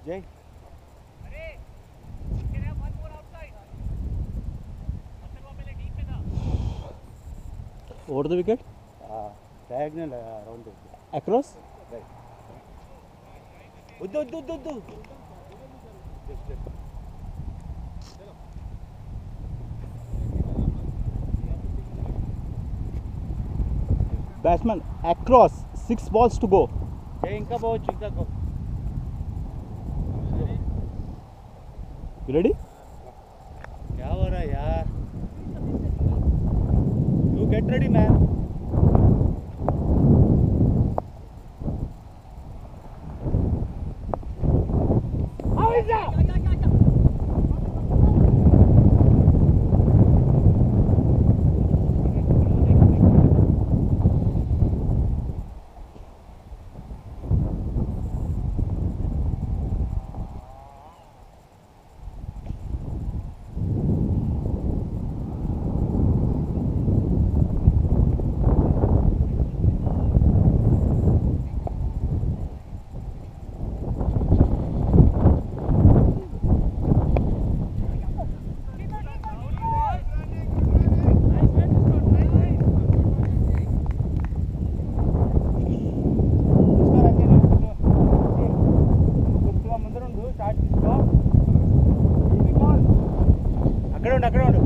Jay. Over the wicket? Diagonal around the wicket. Across? Right. Uddu. Just. Batsman, across. 6 balls to go. Jay, inka go. You ready? क्या हो रहा है यार? You get ready, man. How is that? అక్కడ ఉండు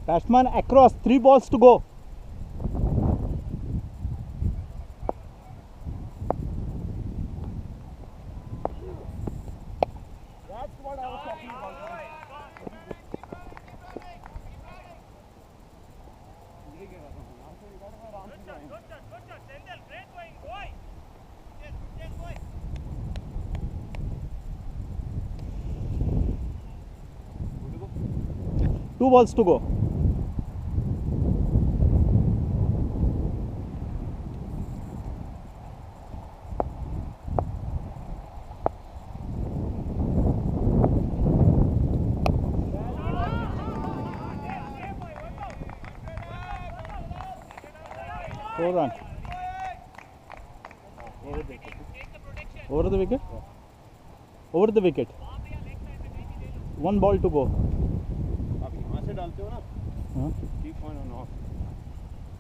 Batsman, across. 3 balls to go. That's what I was talking about. Two balls to go. Four runs. Over the wicket? Over the wicket. 1 ball to go. आप यहाँ से डालते हो ना? हाँ? Keep on and off.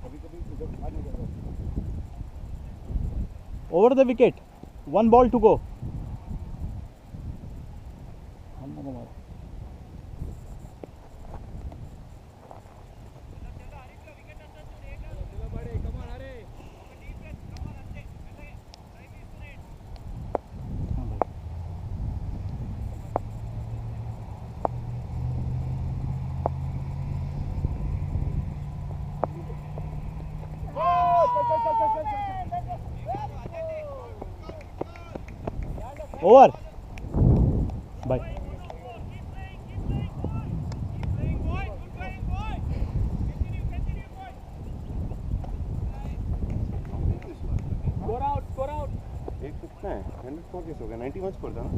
कभी इधर बाहर नहीं जाता. Over the wicket. 1 ball to go. Over. Bye. Score out. एक कितना है? 100 स्कोर कैसे हो गया? 91 स्कोर था ना?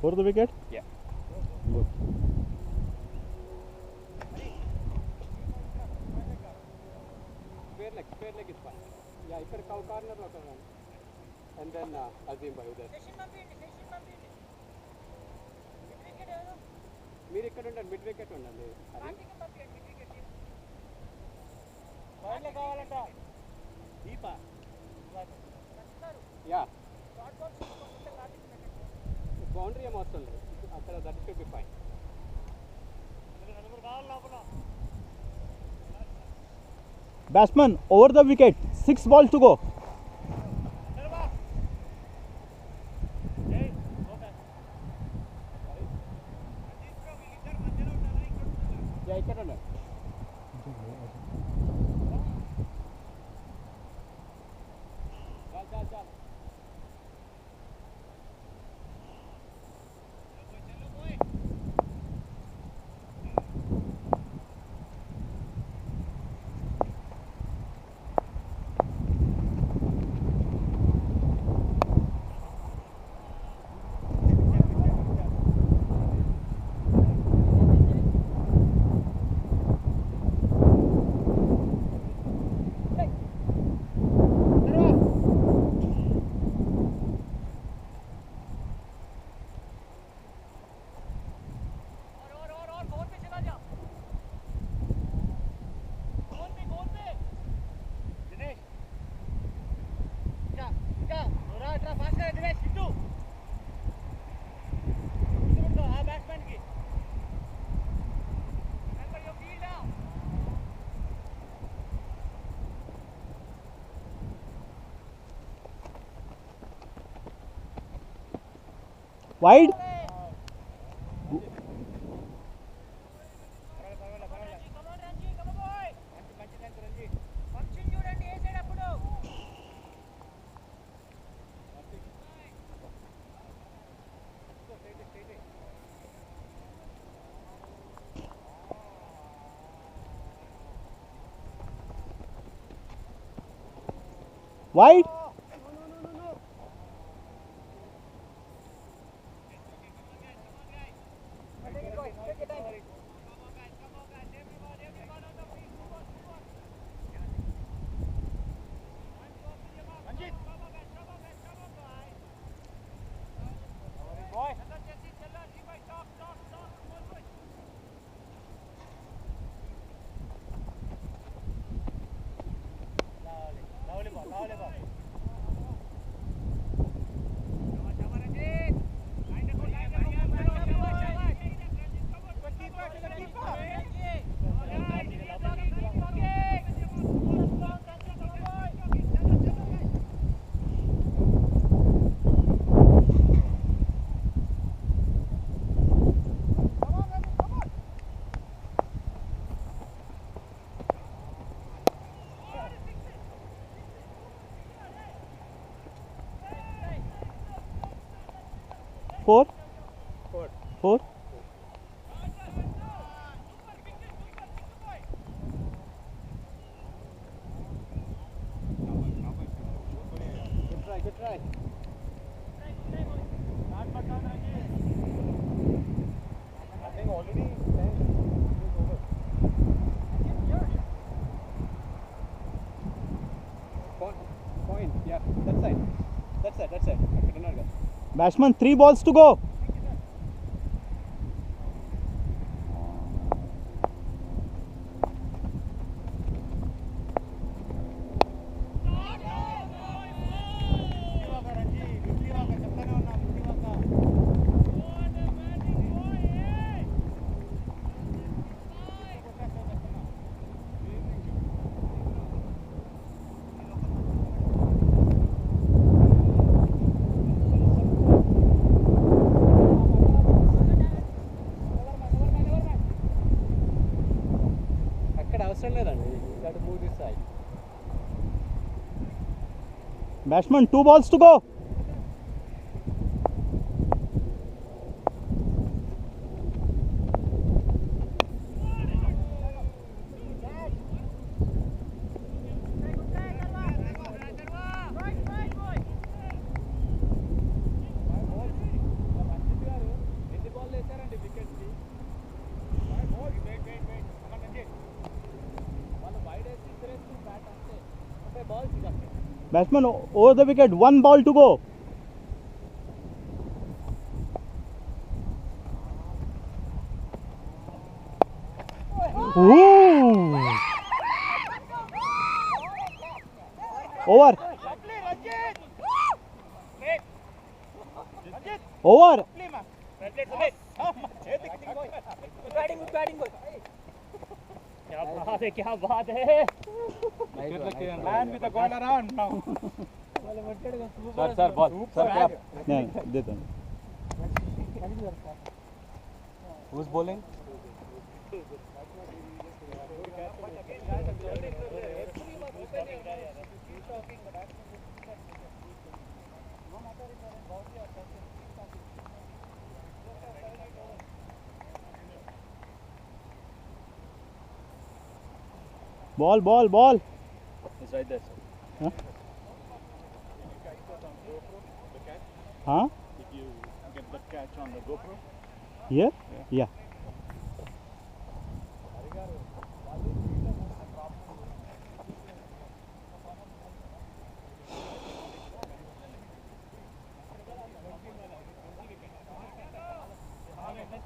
Over the wicket? Yeah. Good. Spare leg is fine. Yeah, if you corner lock around. And then Azim by there. మీరు ఇక్కడ ఉండండి, మిడ్ వికెట్ ఉండండి. యా బౌండరీ ఏం అవసరం లేదు అక్కడ, that should be fine. Batsman over the wicket. 6 balls to go. Yeah, ఇక్కడ ఉన్నా. చాలు. Wide. Wide. Four. Four. Good try. I think already 10 is over. Point. Yeah, that side. Batsman, 3 balls to go. Batsman, 2 balls to go. Batsman, over the wicket, 1 ball to go. Ooh. Over. Over. Good batting, boy. क्या बात है, क्या बात है. Man with a goal around now. Sir, ball. Sir, cap. नहीं देता हूँ. Who's bowling? Ball. It's right there, sir. Huh? Did you get the catch on the GoPro? Here? Yeah.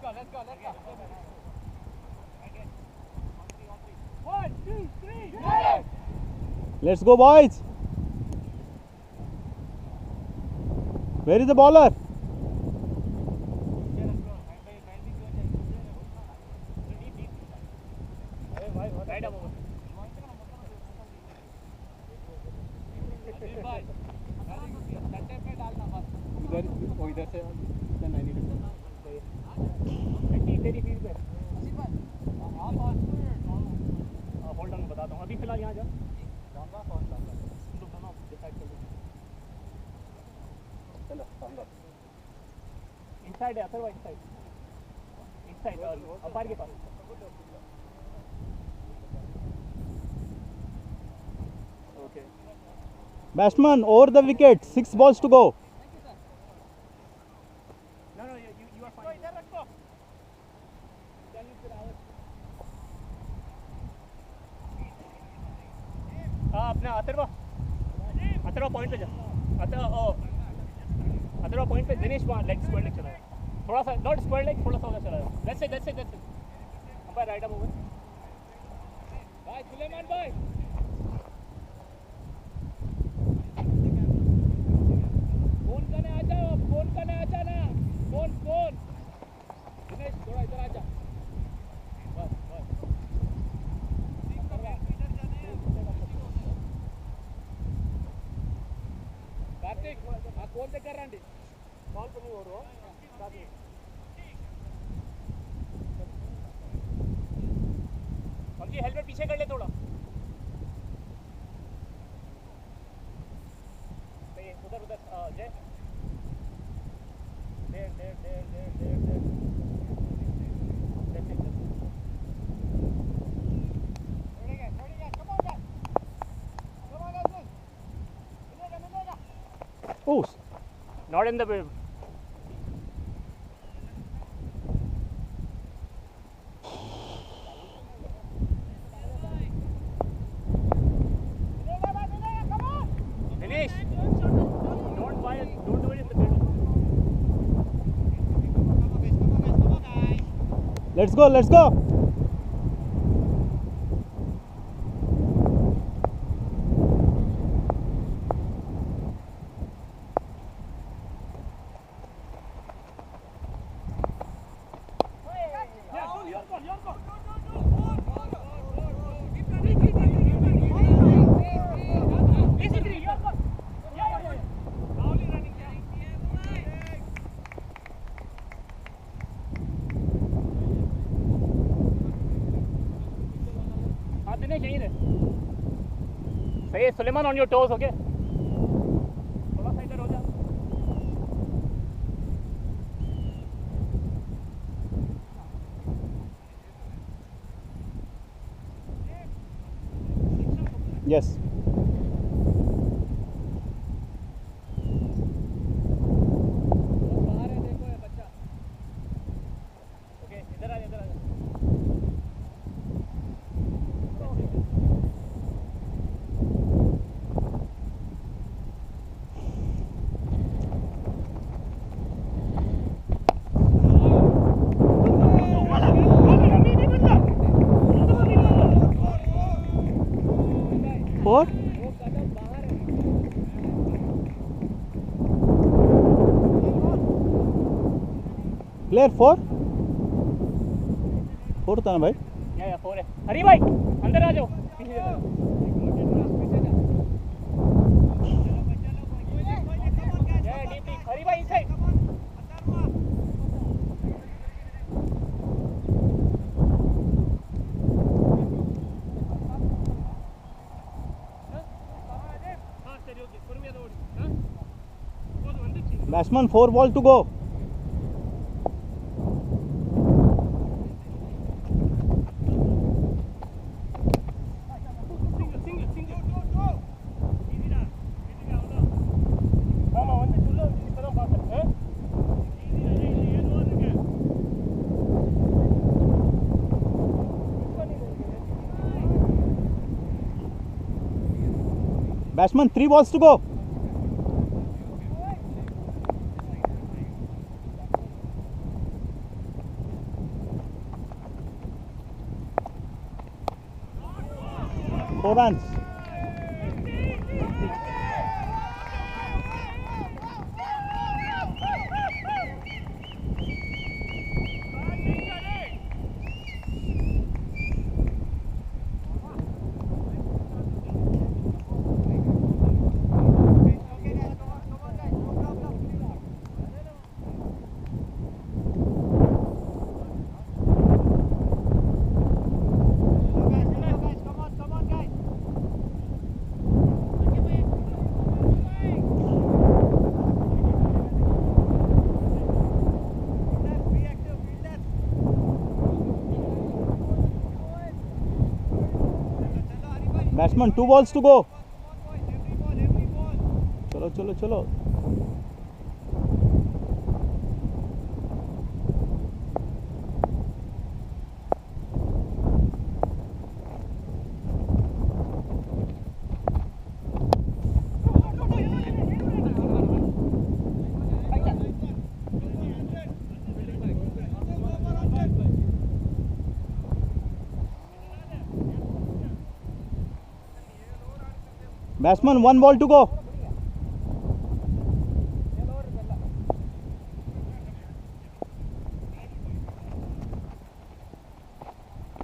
Let's go. 1, 2, 3, go! Let's go, boys. Where is the bowler? Right up over. इधर से then I need to go. तेरी field पे hold on बताता हूँ. अभी फिलहाल यहाँ जा. तुम दोनों डिसाइड कर लो. चलो पाऊंगा. इनसाइड है अथर्वा. इनसाइड अपार के पास. Okay. Batsman over the wicket. 6 balls to go. No, you are fine. इधर रखो. अपना अथर्वा पॉइंट पे जा. अथर्वा पॉइंट पे. दिनेश वहाँ लेग स्क्वायर लेग चला. थोड़ा सा नॉट स्क्वायर लेग, थोड़ा सा उधर चला. That's it. Umpire right up over. भाई सुलेमान भाई. फोन करने आ जाना. फोन. दिनेश थोड़ा इधर आ जा. बस. कार्तिक कौन से कर रहा बॉल तो नहीं हो रहा. पंकी हेलमेट पीछे कर ले थोड़ा. उधर जय. देर. Oh, Not in the wave. Dinesh, don't do it in the middle. let's go. Hey, Suleiman, on your toes, okay? थोड़ा सा इधर हो जा. Yes. बाहर है, देखो ये बच्चा. ओके, इधर आ जा. Four. Clear 4. 4 था ना भाई. या 4 है हरी भाई अंदर आ जाओ पीछे से या डीपी हरी भाई inside Batsman, 4 ball to go. Batsman, 3 balls to go. Four runs. Batsman, 2 balls to go. चलो चलो चलो. Batsman, 1 ball to go.